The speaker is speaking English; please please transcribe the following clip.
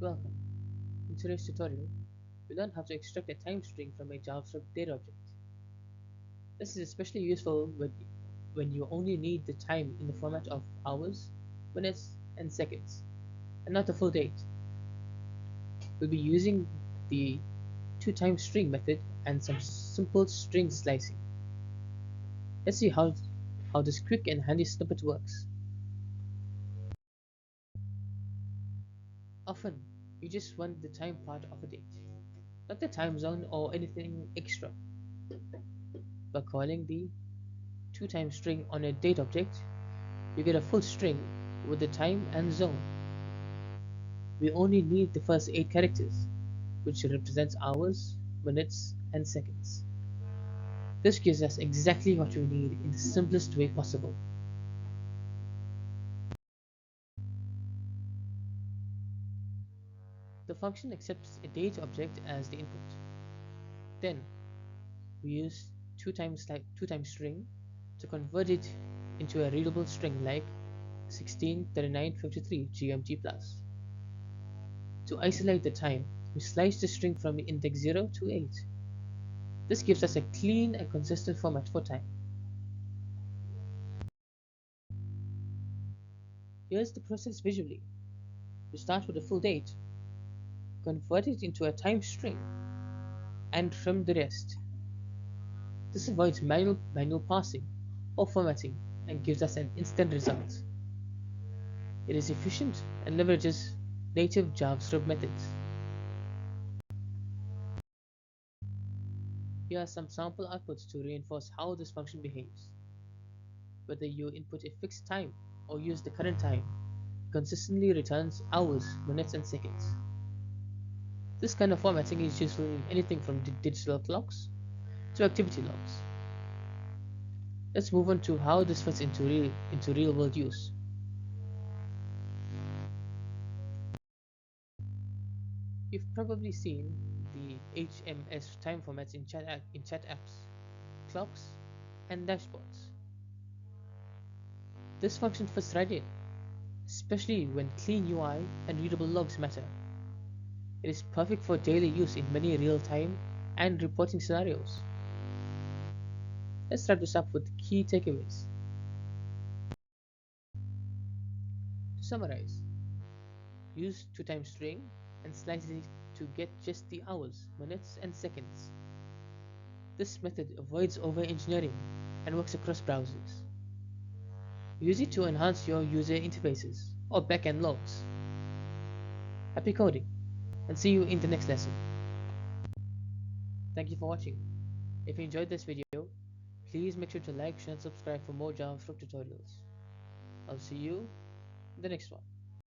Welcome. In today's tutorial, we learn how to extract a time string from a JavaScript Date object. This is especially useful when you only need the time in the format of hours, minutes, and seconds, and not the full date. We'll be using the toTimeString method and some simple string slicing. Let's see how this quick and handy snippet works. Often, you just want the time part of a date, not the time zone or anything extra. By calling the toTimeString on a date object, you get a full string with the time and zone. We only need the first 8 characters, which represents hours, minutes, and seconds. This gives us exactly what we need in the simplest way possible. The function accepts a date object as the input. Then, we use toTimeString to convert it into a readable string like 163953 GMT+. To isolate the time, we slice the string from index 0 to 8. This gives us a clean and consistent format for time. Here's the process visually. We start with a full date, convert it into a time string, and trim the rest. This avoids manual parsing or formatting and gives us an instant result. It is efficient and leverages native JavaScript methods. Here are some sample outputs to reinforce how this function behaves. Whether you input a fixed time or use the current time, it consistently returns hours, minutes, and seconds. This kind of formatting is useful in anything from digital clocks to activity logs. Let's move on to how this fits into real world use. You've probably seen the HMS time formats in chat apps, clocks, and dashboards. This function fits right in, especially when clean UI and readable logs matter. It is perfect for daily use in many real-time and reporting scenarios. Let's wrap this up with key takeaways. To summarize, use toTimeString and slice it to get just the hours, minutes, and seconds. This method avoids over-engineering and works across browsers. Use it to enhance your user interfaces or backend logs. Happy coding, and see you in the next lesson. Thank you for watching. If you enjoyed this video, please make sure to like, share, and subscribe for more JavaScript tutorials. I'll see you in the next one.